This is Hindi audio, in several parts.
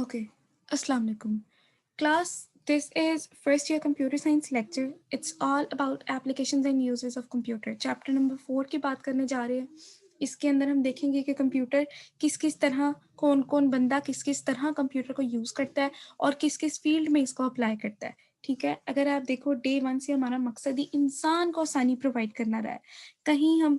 Okay. Assalamu alaikum. Class, this is first year computer science lecture. It's all about applications and uses of computer. Chapter number 4 की बात करने जा रहे हैं. इसके अंदर हम देखेंगे कि कंप्यूटर किस किस तरह कौन कौन बंदा किस किस तरह कंप्यूटर को यूज़ करता है और किस किस फील्ड में इसको अप्लाई करता है. ठीक है, अगर आप देखो डे 1 से हमारा मकसद ही इंसान को आसानी प्रोवाइड करना रहा है. कहीं हम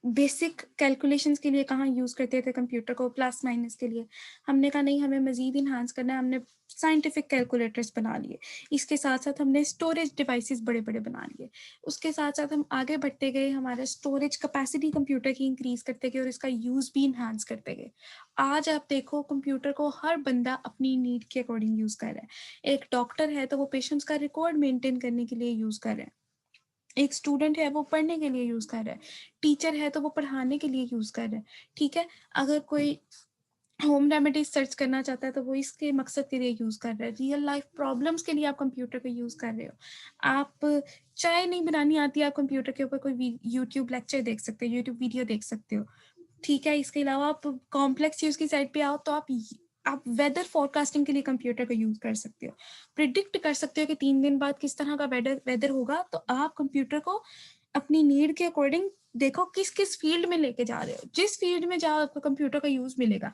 बेसिक कैलकुलेशंस के लिए कहाँ यूज़ करते थे कंप्यूटर को, प्लस माइनस के लिए. हमने कहा नहीं, हमें मज़ीद इन्हांस करना है, हमने साइंटिफिक कैलकुलेटर्स बना लिए. इसके साथ साथ हमने स्टोरेज डिवाइसेस बड़े बड़े बना लिए. उसके साथ साथ हम आगे बढ़ते गए, हमारा स्टोरेज कैपेसिटी कंप्यूटर की इंक्रीज़ करते गए और इसका यूज़ भी इन्हांस करते गए. आज आप देखो कंप्यूटर को हर बंदा अपनी नीड के अकॉर्डिंग यूज़ कर रहा है. एक डॉक्टर है तो वो पेशेंट्स का रिकॉर्ड मेंटेन करने के लिए यूज़ कर रहे हैं. एक स्टूडेंट है वो पढ़ने के लिए यूज़ कर रहा है. टीचर है तो वो पढ़ाने के लिए यूज़ कर रहा है. ठीक है, अगर कोई होम रेमेडीज सर्च करना चाहता है तो वो इसके मकसद के लिए यूज़ कर रहा है. रियल लाइफ प्रॉब्लम्स के लिए आप कंप्यूटर को यूज़ कर रहे हो. आप चाय नहीं बनानी आती, आप कंप्यूटर के ऊपर कोई यूट्यूब लेक्चर देख सकते हो, यूट्यूब वीडियो देख सकते हो. ठीक है, इसके अलावा आप कॉम्प्लेक्स यूज़ की साइड पे आओ तो आप वेदर फोरकास्टिंग के लिए कंप्यूटर का यूज़ कर सकते हो. प्रिडिक्ट कर सकते हो कि 3 दिन बाद किस तरह का वेदर होगा, तो आप कंप्यूटर को अपनी नीड के अकॉर्डिंग देखो किस किस फील्ड में लेके जा रहे हो. जिस फील्ड में जाओ आपको कंप्यूटर का यूज़ मिलेगा.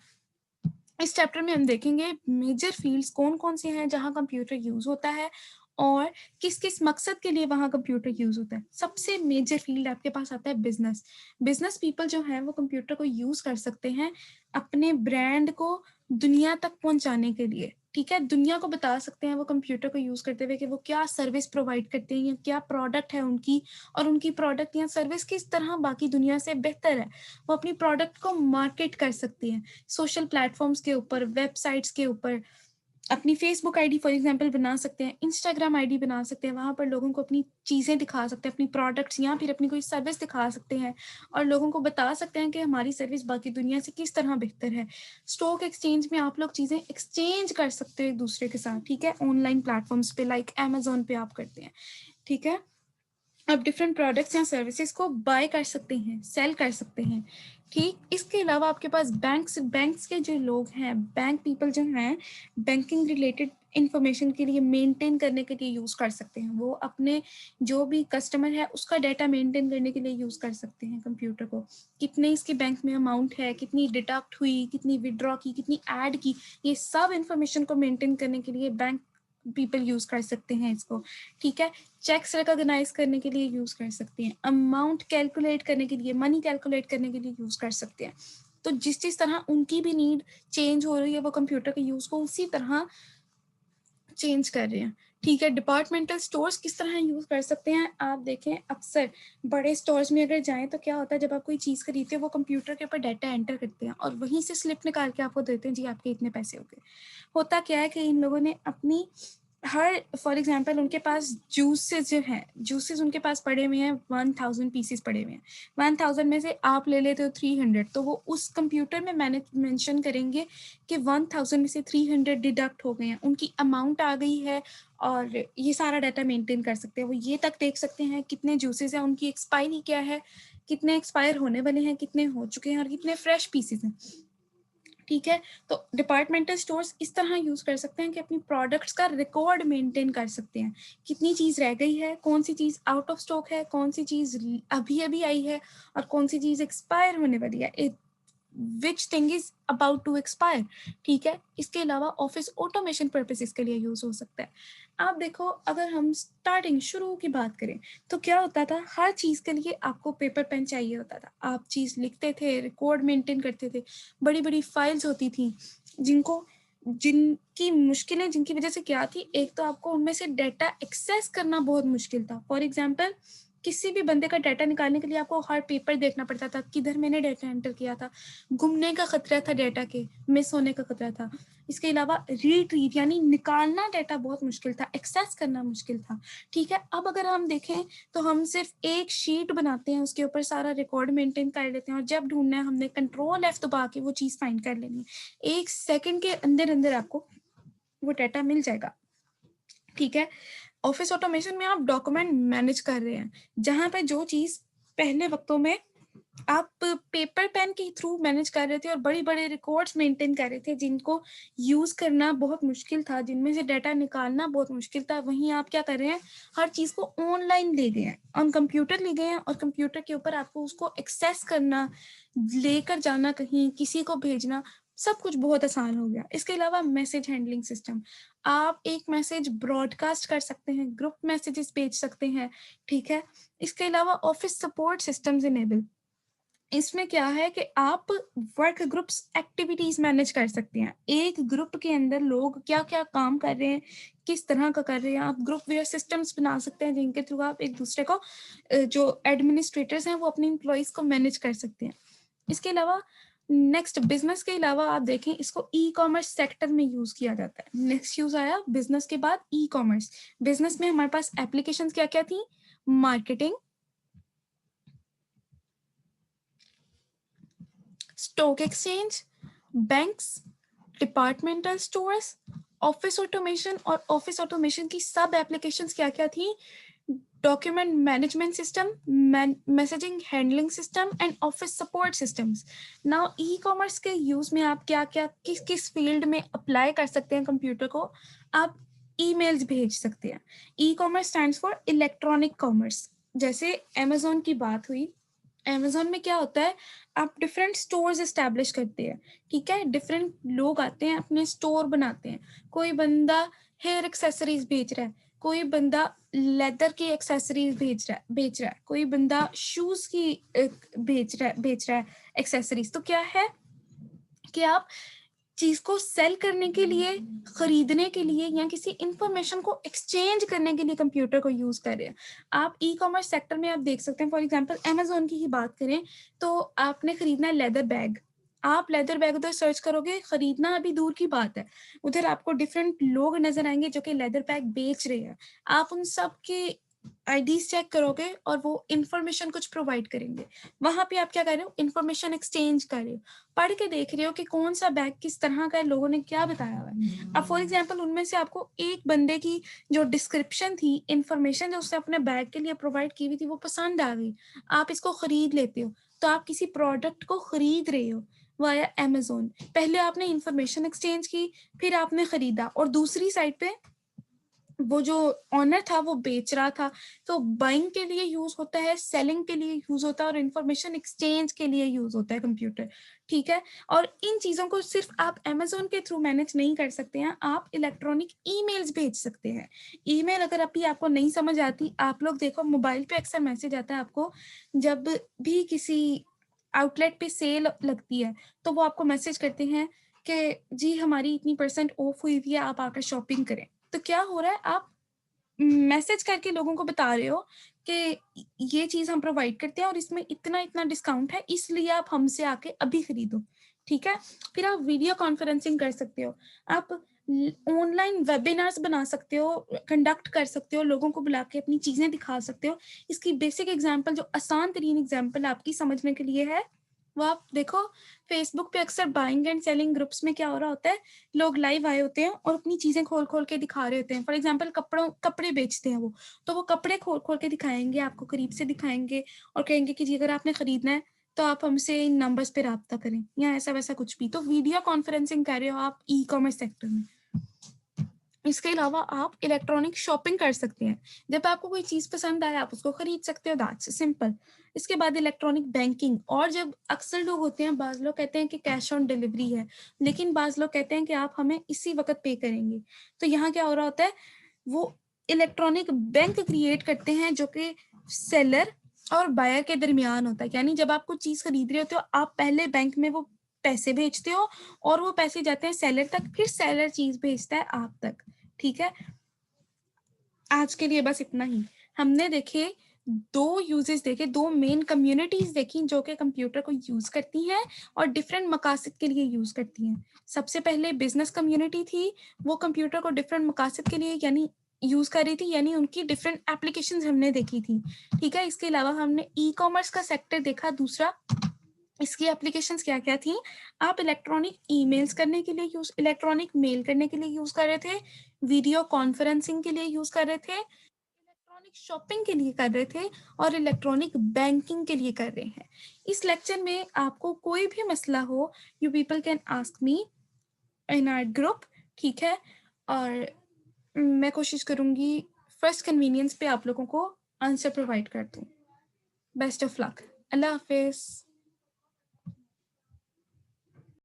इस चैप्टर में हम देखेंगे मेजर फील्ड्स कौन कौन से हैं जहां कंप्यूटर यूज़ होता है और किस किस मकसद के लिए वहां कंप्यूटर यूज़ होता है. सबसे मेजर फील्ड आपके पास आता है बिजनेस. बिजनेस पीपल जो हैं वो कंप्यूटर को यूज़ कर सकते हैं अपने ब्रांड को दुनिया तक पहुंचाने के लिए. ठीक है, दुनिया को बता सकते हैं वो कंप्यूटर को यूज़ करते हुए कि वो क्या सर्विस प्रोवाइड करते हैं या क्या प्रोडक्ट है उनकी, और उनकी प्रोडक्ट या सर्विस किस तरह बाकी दुनिया से बेहतर है. वो अपनी प्रोडक्ट को मार्केट कर सकते हैं सोशल प्लेटफॉर्म्स के ऊपर, वेबसाइट्स के ऊपर. अपनी फेसबुक आईडी फॉर एग्जांपल बना सकते हैं, इंस्टाग्राम आईडी बना सकते हैं, वहाँ पर लोगों को अपनी चीज़ें दिखा सकते हैं, अपनी प्रोडक्ट्स या फिर अपनी कोई सर्विस दिखा सकते हैं और लोगों को बता सकते हैं कि हमारी सर्विस बाकी दुनिया से किस तरह बेहतर है. स्टॉक एक्सचेंज में आप लोग चीज़ें एक्सचेंज कर सकते हो एक दूसरे के साथ. ठीक है, ऑनलाइन प्लेटफॉर्म्स पे लाइक अमेजोन पे आप करते हैं. ठीक है, आप डिफरेंट प्रोडक्ट्स या सर्विसेज को बाय कर सकते हैं, सेल कर सकते हैं. ठीक, इसके अलावा आपके पास बैंक्स के जो लोग हैं, बैंक पीपल जो हैं, बैंकिंग रिलेटेड इंफॉर्मेशन के लिए मेंटेन करने के लिए यूज़ कर सकते हैं. वो अपने जो भी कस्टमर है उसका डाटा मेंटेन करने के लिए यूज़ कर सकते हैं कंप्यूटर को. कितने इसके बैंक में अमाउंट है, कितनी डिडक्ट हुई, कितनी विड्रॉ की, कितनी ऐड की, ये सब इंफॉर्मेशन को मेंटेन करने के लिए बैंक पीपल यूज़ कर सकते हैं इसको. ठीक है, चेक्स रिकॉग्नाइज करने के लिए यूज़ कर सकते हैं, अमाउंट कैलकुलेट करने के लिए, मनी कैलकुलेट करने के लिए यूज़ कर सकते हैं. तो जिस तरह उनकी भी नीड चेंज हो रही है वो कंप्यूटर के यूज़ को उसी तरह चेंज कर रहे हैं. ठीक है, डिपार्टमेंटल स्टोर्स किस तरह यूज़ कर सकते हैं. आप देखें अक्सर बड़े स्टोर्स में अगर जाएं तो क्या होता है, जब आप कोई चीज़ खरीदते हो वो कंप्यूटर के ऊपर डाटा एंटर करते हैं और वहीं से स्लिप निकाल के आपको देते हैं, जी आपके इतने पैसे हो गए. होता क्या है कि इन लोगों ने अपनी हर फॉर एग्जांपल उनके पास जूसेस जो हैं, जूसेस उनके पास पड़े हुए हैं, 1000 पीसेस पड़े हुए हैं. 1000 में से आप ले लेते हो 300, तो वो उस कंप्यूटर में मैंने मेंशन करेंगे कि 1000 में से 300 डिडक्ट हो गए हैं, उनकी अमाउंट आ गई है. और ये सारा डाटा मेंटेन कर सकते हैं. वो ये तक देख सकते हैं कितने जूसेस हैं, उनकी एक्सपायरी क्या है, कितने एक्सपायर होने वाले हैं, कितने हो चुके हैं और कितने फ्रेश पीसेस हैं. ठीक है, तो डिपार्टमेंटल स्टोर्स इस तरह यूज़ कर सकते हैं कि अपनी प्रोडक्ट्स का रिकॉर्ड मेंटेन कर सकते हैं. कितनी चीज़ रह गई है, कौन सी चीज़ आउट ऑफ स्टॉक है, कौन सी चीज़ अभी अभी आई है और कौन सी चीज़ एक्सपायर होने वाली है, which thing is about to expire. ठीक है, इसके अलावा ऑफिस ऑटोमेशन पर्पसेस के लिए यूज़ हो सकता है. आप देखो, अगर हम स्टार्टिंग शुरू की बात करें तो क्या होता था, हर चीज़ के लिए आपको पेपर पेन चाहिए होता था. आप चीज़ लिखते थे, रिकॉर्ड मेंटेन करते थे, बड़ी बड़ी फाइल्स होती थी जिनकी मुश्किलें, जिनकी वजह से क्या थी, एक तो आपको उनमें से डाटा एक्सेस करना बहुत मुश्किल था. फॉर एग्जाम्पल, किसी भी बंदे का डाटा निकालने के लिए आपको हर पेपर देखना पड़ता था, किधर मैंने डाटा एंटर किया था, गुमने का खतरा था, डाटा के मिस होने का खतरा था. इसके अलावा रीट्रीव यानी निकालना डाटा बहुत मुश्किल था, एक्सेस करना मुश्किल था. ठीक है, अब अगर हम देखें तो हम सिर्फ एक शीट बनाते हैं, उसके ऊपर सारा रिकॉर्ड मेंटेन कर लेते हैं और जब ढूंढना है हमने कंट्रोल F दबा के वो चीज़ फाइंड कर लेनी है. 1 सेकंड के अंदर अंदर आपको वो डाटा मिल जाएगा. ठीक है, ऑफिस ऑटोमेशन में आप डॉक्यूमेंट मैनेज कर रहे हैं, जहां पे जो चीज़ पहले वक्तों में आप पेपर पेन के थ्रू मैनेज कर रहे थे और बड़ी बड़े रिकॉर्ड्स मेंटेन कर रहे थे जिनको यूज करना बहुत मुश्किल था, जिनमें से डाटा निकालना बहुत मुश्किल था। वहीं आप क्या कर रहे हैं, हर चीज को ऑनलाइन ले गए हैं, ऑन कंप्यूटर ले गए हैं, और कंप्यूटर के ऊपर आपको उसको एक्सेस करना, लेकर जाना कहीं, किसी को भेजना, सब कुछ बहुत आसान हो गया। इसके अलावा मैसेज हैंडलिंग सिस्टम, आप एक मैसेज ब्रॉडकास्ट कर सकते हैं, ग्रुप मैसेजेस भेज सकते हैं, ठीक है। इसके अलावा ऑफिस सपोर्ट सिस्टम्स इनेबल, इसमें क्या है कि आप वर्क ग्रुप्स एक्टिविटीज मैनेज कर सकते हैं। एक ग्रुप के अंदर लोग क्या क्या काम कर रहे हैं, किस तरह का कर रहे हैं, आप ग्रुप वेयर सिस्टम्स बना सकते हैं जिनके थ्रू आप एक दूसरे को, जो एडमिनिस्ट्रेटर्स हैं वो अपने एम्प्लॉयज को मैनेज कर सकते हैं। इसके अलावा नेक्स्ट, बिजनेस के अलावा आप देखें इसको ई कॉमर्स सेक्टर में यूज किया जाता है। नेक्स्ट यूज आया बिजनेस के बाद ई कॉमर्स। बिजनेस में हमारे पास एप्लीकेशंस क्या क्या थी, marketing, stock exchange, banks, departmental stores, office automation, और ऑफिस ऑटोमेशन की सब एप्लीकेशंस क्या क्या थी, document management system, messaging handling system and office support systems. Now e commerce के यूज में आप क्या क्या किस किस फील्ड में अप्लाई कर सकते हैं कंप्यूटर को, आप ईमेल्स भेज सकते हैं। E commerce stands for electronic commerce. जैसे अमेजोन की बात हुई, अमेजोन में क्या होता है, आप डिफरेंट स्टोर्स एस्टैब्लिश करते हैं, ठीक है, डिफरेंट लोग आते हैं अपने स्टोर बनाते हैं। कोई बंदा हेयर एक्सेसरीज बेच रहा है, कोई बंदा लेदर की एक्सेसरीज बेच रहा है, कोई बंदा शूज की बेच रहा है एक्सेसरीज। तो क्या है कि आप चीज को सेल करने के लिए, खरीदने के लिए, या किसी इंफॉर्मेशन को एक्सचेंज करने के लिए कंप्यूटर को यूज कर रहे हैं। आप ई कॉमर्स सेक्टर में आप देख सकते हैं, फॉर एग्जांपल अमेजोन की ही बात करें तो आपने खरीदना है लेदर बैग, आप लेदर बैग उधर सर्च करोगे, खरीदना अभी दूर की बात है, उधर आपको डिफरेंट लोग नजर आएंगे जो कि लेदर बैग बेच रहे हैं। आप उन सब के आईडीज चेक करोगे और वो इंफॉर्मेशन कुछ प्रोवाइड करेंगे। वहां पे आप क्या कर रहे हो, इंफॉर्मेशन एक्सचेंज कर रहे हो, पढ़ के देख रहे हो कि कौन सा बैग किस तरह का है, लोगों ने क्या बताया हुआ है। अब फॉर एग्जांपल उनमें से आपको एक बंदे की जो डिस्क्रिप्शन थी, इंफॉर्मेशन जो उसने अपने बैग के लिए प्रोवाइड की हुई थी, वो पसंद आ गई, आप इसको खरीद लेते हो। तो आप किसी प्रोडक्ट को खरीद रहे हो वाया अमेजोन। पहले आपने इंफॉर्मेशन एक्सचेंज की, फिर आपने खरीदा, और दूसरी साइड पे वो जो ऑनर था वो बेच रहा था। तो बाइंग के लिए यूज होता है, सेलिंग के लिए यूज होता है, और इंफॉर्मेशन एक्सचेंज के लिए यूज होता है कंप्यूटर, ठीक है। और इन चीजों को सिर्फ आप अमेजोन के थ्रू मैनेज नहीं कर सकते हैं, आप इलेक्ट्रॉनिक ईमेल्स भेज सकते हैं। ईमेल अगर अभी आपको नहीं समझ आती, आप लोग देखो मोबाइल पे अक्सर मैसेज आता है आपको, जब भी किसी आउटलेट पे सेल लगती है तो वो आपको मैसेज करते हैं कि जी हमारी इतनी % ऑफ हुई हुई है, आप आकर शॉपिंग करें। तो क्या हो रहा है, आप मैसेज करके लोगों को बता रहे हो कि ये चीज हम प्रोवाइड करते हैं और इसमें इतना इतना डिस्काउंट है, इसलिए आप हमसे आके अभी खरीदो, ठीक है। फिर आप वीडियो कॉन्फ्रेंसिंग कर सकते हो, आप ऑनलाइन वेबिनार्स बना सकते हो, कंडक्ट कर सकते हो, लोगों को बुला के अपनी चीजें दिखा सकते हो। इसकी बेसिक एग्जांपल, जो आसान तरीन एग्जांपल आपकी समझने के लिए है, वो आप देखो, फेसबुक पे अक्सर बाइंग एंड सेलिंग ग्रुप्स में क्या हो रहा होता है, लोग लाइव आए होते हैं और अपनी चीजें खोल खोल के दिखा रहे होते हैं। फॉर एग्जांपल कपड़े बेचते हैं वो, तो वो कपड़े खोल खोल के दिखाएंगे, आपको करीब से दिखाएंगे और कहेंगे कि जी अगर आपने खरीदना है तो आप हमसे इन नंबर्स पे राब्ता करें, या ऐसा वैसा कुछ भी। तो वीडियो कॉन्फ्रेंसिंग कर रहे हो आप ई कॉमर्स सेक्टर में। इसके अलावा आप इलेक्ट्रॉनिक शॉपिंग कर सकते हैं, जब आपको कोई चीज पसंद आए आप उसको खरीद सकते हो, दैट्स सिंपल। इसके बाद इलेक्ट्रॉनिक बैंकिंग, और जब अक्सर लोग होते हैं, बाज लोग कहते हैं कि कैश ऑन डिलीवरी है, लेकिन बाज लोग कहते हैं कि आप हमें इसी वक्त पे करेंगे। तो यहाँ क्या हो रहा होता है, वो इलेक्ट्रॉनिक बैंक क्रिएट करते हैं जो कि सेलर और बायर के दरमियान होता है। यानी जब आप कुछ चीज खरीद रहे होते हो, आप पहले बैंक में वो पैसे भेजते हो और वो पैसे जाते हैं सेलर तक, फिर सेलर चीज भेजता है आप तक, ठीक है। आज के लिए बस इतना ही। हमने देखे दो यूजेस देखे, दो मेन कम्युनिटीज देखी जो कि कंप्यूटर को यूज करती हैं और डिफरेंट मकासद के लिए यूज करती हैं। सबसे पहले बिजनेस कम्युनिटी थी, वो कंप्यूटर को डिफरेंट मकासद के लिए यानी यूज कर रही थी, यानी उनकी डिफरेंट एप्लीकेशंस हमने देखी थी, ठीक है। इसके अलावा हमने ई कॉमर्स का सेक्टर देखा दूसरा, इसकी एप्लीकेशंस क्या क्या थी, आप इलेक्ट्रॉनिक ईमेल्स करने के लिए यूज, इलेक्ट्रॉनिक मेल करने के लिए यूज कर रहे थे, वीडियो कॉन्फ्रेंसिंग के लिए यूज कर रहे थे, इलेक्ट्रॉनिक शॉपिंग के लिए कर रहे थे और इलेक्ट्रॉनिक बैंकिंग के लिए कर रहे हैं। इस लेक्चर में आपको कोई भी मसला हो, you people can ask me in our group, ठीक है। और मैं कोशिश करूंगी फर्स्ट कन्वीनियंस पे आप लोगों को आंसर प्रोवाइड कर दूं। Best of luck. Allah Hafiz.